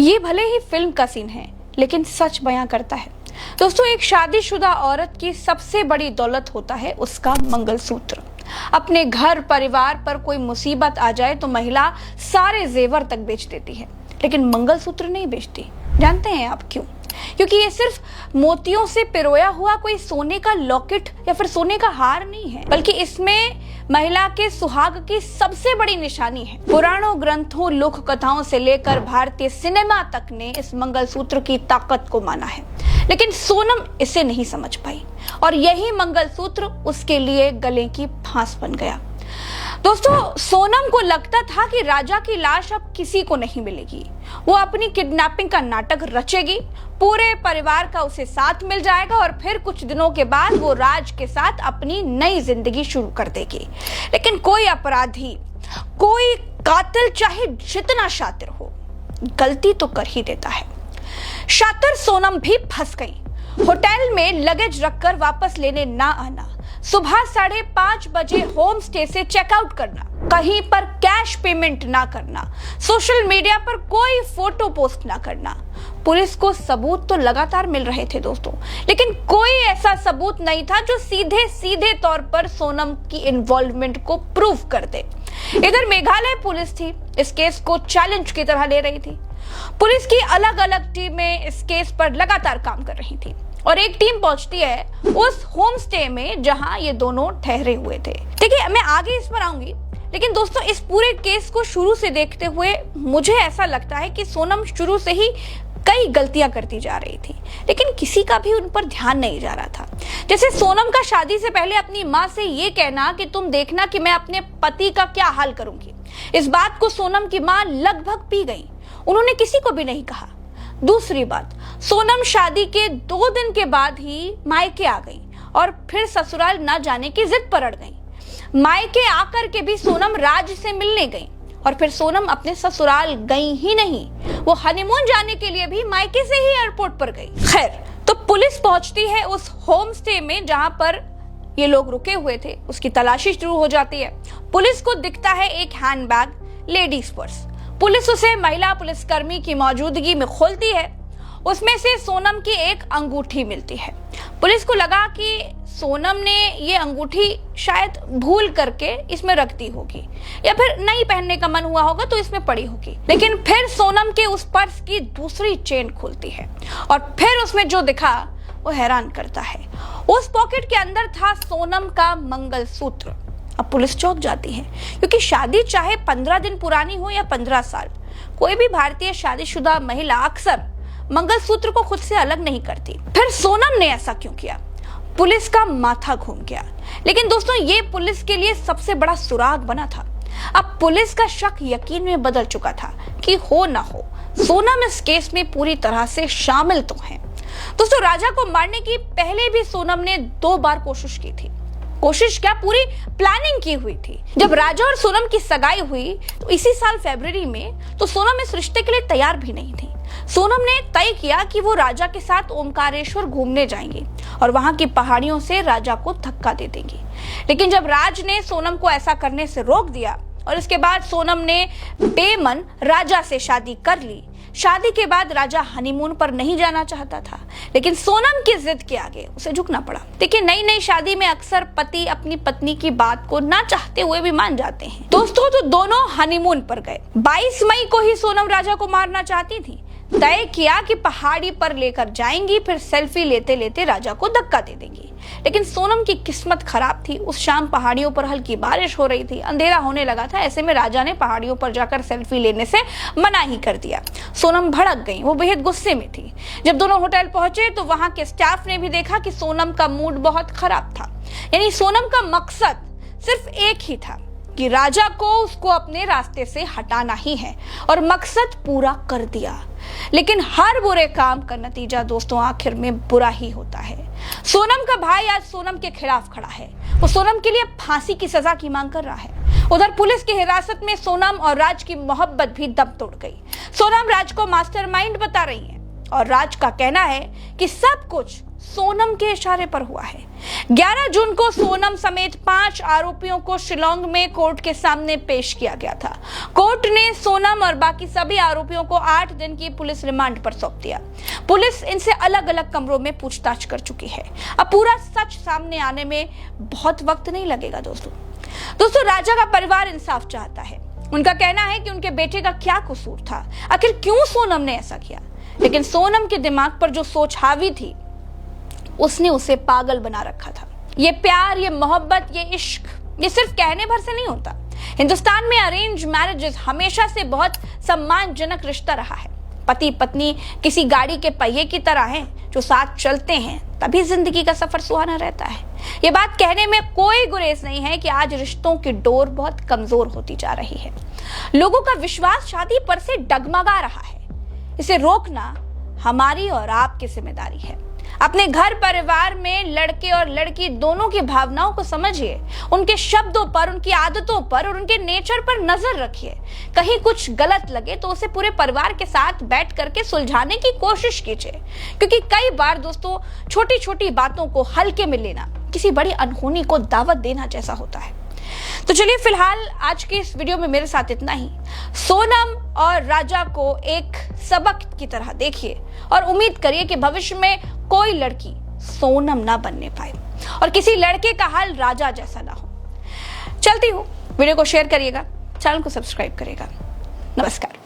ये भले ही फिल्म का सीन है लेकिन सच बयां करता है। दोस्तों, एक शादीशुदा औरत की सबसे बड़ी दौलत होता है उसका मंगलसूत्र। अपने घर परिवार पर कोई मुसीबत आ जाए तो महिला सारे जेवर तक बेच देती है, लेकिन मंगलसूत्र नहीं बेचती। जानते हैं आप क्यों? क्योंकि ये सिर्फ मोतियों से पिरोया हुआ कोई सोने का लॉकेट या फिर सोने का हार नहीं है, बल्कि इसमें महिला के सुहाग की सबसे बड़ी निशानी है। पुराणों, ग्रंथों, लोक कथाओं से लेकर भारतीय सिनेमा तक ने इस मंगलसूत्र की ताकत को माना है, लेकिन सोनम इसे नहीं समझ पाई और यही मंगलसूत्र उसके लिए गले की फांस बन गया। दोस्तों, सोनम को लगता था कि राजा की लाश अब किसी को नहीं मिलेगी। वो अपनी किडनैपिंग का नाटक रचेगी, पूरे परिवार का उसे साथ मिल जाएगा और फिर कुछ दिनों के बाद वो राज के साथ अपनी नई जिंदगी शुरू कर देगी। लेकिन कोई अपराधी, कोई कातिल चाहे जितना शातिर हो, गलती तो कर ही देता है। शातिर सोनम भी फंस गई। होटल में लगेज रखकर वापस लेने ना आना, सुबह 5:30 बजे होम स्टे से चेकआउट करना, कहीं पर कैश पेमेंट ना करना, सोशल मीडिया पर कोई फोटो पोस्ट ना करना। पुलिस को सबूत तो लगातार मिल रहे थे दोस्तों, लेकिन कोई ऐसा सबूत नहीं था जो सीधे सीधे तौर पर सोनम की इन्वॉल्वमेंट को प्रूव कर दे। इधर मेघालय पुलिस थी, इस केस को चैलेंज की तरह ले रही थी। पुलिस की अलग अलग टीमें इस केस पर लगातार काम कर रही थी और एक टीम पहुंचती है उस होम स्टे में जहां ये दोनों ठहरे हुए थे। देखिए, मैं आगे इस पर आऊंगी, लेकिन दोस्तों इस पूरे केस को शुरू से देखते हुए मुझे ऐसा लगता है कि सोनम शुरू से ही कई गलतियां करती जा रही थी, लेकिन किसी का भी उन पर ध्यान नहीं जा रहा था। जैसे सोनम का शादी से पहले अपनी माँ से ये कहना कि तुम देखना कि मैं अपने पति का क्या हाल करूंगी। इस बात को सोनम की माँ लगभग पी गई, उन्होंने किसी को भी नहीं कहा। दूसरी बात, सोनम शादी के 2 दिन के बाद ही मायके आ गई और फिर ससुराल न जाने की जिद पर अड़ गई। मायके आकर के भी सोनम राज से मिलने गई और फिर सोनम अपने ससुराल गई ही नहीं, वो हनीमून जाने के लिए भी मायके से ही एयरपोर्ट पर गई। खैर, तो पुलिस पहुंचती है उस होम स्टे में जहां पर ये लोग रुके हुए थे, उसकी तलाशी शुरू हो जाती है। पुलिस को दिखता है एक हैंडबैग, लेडीज पर्स। पुलिस उसे महिला पुलिसकर्मी की मौजूदगी में खोलती है, उसमें से सोनम की एक अंगूठी मिलती है। पुलिस को लगा कि सोनम ने ये अंगूठी शायद भूल करके इसमें रख दी होगी या फिर नहीं पहनने का मन हुआ होगा तो इसमें पड़ी होगी। लेकिन फिर सोनम के उस पर्स की दूसरी चेन खुलती है और फिर उसमें जो दिखा वो हैरान करता है। उस पॉकेट के अंदर था सोनम का मंगलसूत्र। अब पुलिस चौंक जाती है, क्योंकि शादी चाहे 15 दिन पुरानी हो या 15 साल, कोई भी भारतीय शादीशुदा महिला अक्सर मंगलसूत्र को खुद से अलग नहीं करती। फिर सोनम ने ऐसा क्यों किया? पुलिस का माथा घूम गया। लेकिन दोस्तों, ये पुलिस के लिए सबसे बड़ा सुराग बना था। अब पुलिस का शक यकीन में बदल चुका था कि हो ना हो, सोनम इस केस में पूरी तरह से शामिल तो है। दोस्तों, राजा को मारने की पहले भी सोनम ने 2 बार कोशिश की थी। कोशिश क्या, पूरी प्लानिंग की हुई थी। जब राजा और सोनम की सगाई हुई तो इसी साल फरवरी में, तो सोनम इस रिश्ते के लिए तैयार भी नहीं थी। सोनम ने तय किया कि वो राजा के साथ ओमकारेश्वर घूमने जाएंगी और वहां की पहाड़ियों से राजा को धक्का दे देंगी। लेकिन जब राज ने सोनम को ऐसा करने से रोक दिया और इसके बाद सोनम ने बेमन राजा से शादी कर ली। शादी के बाद राजा हनीमून पर नहीं जाना चाहता था, लेकिन सोनम की जिद के आगे उसे झुकना पड़ा। देखिए, नई नई शादी में अक्सर पति अपनी पत्नी की बात को ना चाहते हुए भी मान जाते हैं। दोस्तों, तो दोनों हनीमून पर गए। 22 मई को ही सोनम राजा को मारना चाहती थी। तय किया कि पहाड़ी पर लेकर जाएंगी, फिर सेल्फी लेते लेते राजा को धक्का दे देंगी। लेकिन सोनम की किस्मत खराब थी। उस शाम पहाड़ियों पर हल्की बारिश हो रही थी, अंधेरा होने लगा था। ऐसे में राजा ने पहाड़ियों पर जाकर सेल्फी लेने से मना ही कर दिया। सोनम भड़क गई, वो बेहद गुस्से में थी। जब दोनों होटल पहुंचे तो वहां के स्टाफ ने भी देखा कि सोनम का मूड बहुत खराब था। यानी सोनम का मकसद सिर्फ एक ही था कि राजा को उसको अपने रास्ते से हटाना ही है, और मकसद पूरा कर दिया। लेकिन हर बुरे काम का नतीजा दोस्तों आखिर में बुरा ही होता है। सोनम का भाई आज सोनम के खिलाफ खड़ा है। वो सोनम के लिए फांसी की सजा की मांग कर रहा है। उधर पुलिस की हिरासत में सोनम और राज की मोहब्बत भी दम तोड़ गई। सोनम राज को मास्टरमाइंड बता रही है और राज का कहना है कि सब कुछ सोनम के इशारे पर हुआ है। 11 जून को सोनम समेत 5 आरोपियों को शिलांग में कोर्ट के सामने पेश किया गया था। कोर्ट ने सोनम और बाकी सभी आरोपियों को 8 दिन की पुलिस रिमांड पर सौंप दिया। पुलिस इनसे अलग अलग कमरों में पूछताछ कर चुकी है। अब पूरा सच सामने आने में बहुत वक्त नहीं लगेगा। दोस्तों राजा का परिवार इंसाफ चाहता है। उनका कहना है कि उनके बेटे का क्या कसूर था, आखिर क्यों सोनम ने ऐसा किया। लेकिन सोनम के दिमाग पर जो सोच हावी थी उसने उसे पागल बना रखा था। ये प्यार, ये मोहब्बत, ये इश्क, ये सिर्फ कहने भर से नहीं होता। हिंदुस्तान में अरेंज मैरिजेस हमेशा से बहुत सम्मानजनक रिश्ता रहा है। पति पत्नी किसी गाड़ी के पहिए की तरह हैं जो साथ चलते हैं, तभी जिंदगी का सफर सुहाना रहता है। ये बात कहने में कोई गुरेज नहीं है कि आज रिश्तों की डोर बहुत कमजोर होती जा रही है। लोगों का विश्वास शादी पर से डगमगा रहा है। इसे रोकना हमारी और आपकी जिम्मेदारी है। अपने घर परिवार में लड़के और लड़की दोनों की भावनाओं को समझिए, उनके शब्दों पर, उनकी आदतों पर और उनके नेचर पर नजर रखिए। कहीं कुछ गलत लगे तो उसे पूरे परिवार के साथ बैठ करके सुलझाने की कोशिश कीजिए, क्योंकि कई बार दोस्तों छोटी छोटी बातों को हल्के में लेना किसी बड़ी अनहोनी को दावत देना जैसा होता है। तो चलिए फिलहाल आज की इस वीडियो में मेरे साथ इतना ही। सोनम और राजा को एक सबक की तरह देखिए और उम्मीद करिए कि भविष्य में कोई लड़की सोनम ना बनने पाए और किसी लड़के का हाल राजा जैसा ना हो। चलती हूँ, वीडियो को शेयर करिएगा, चैनल को सब्सक्राइब करिएगा। नमस्कार।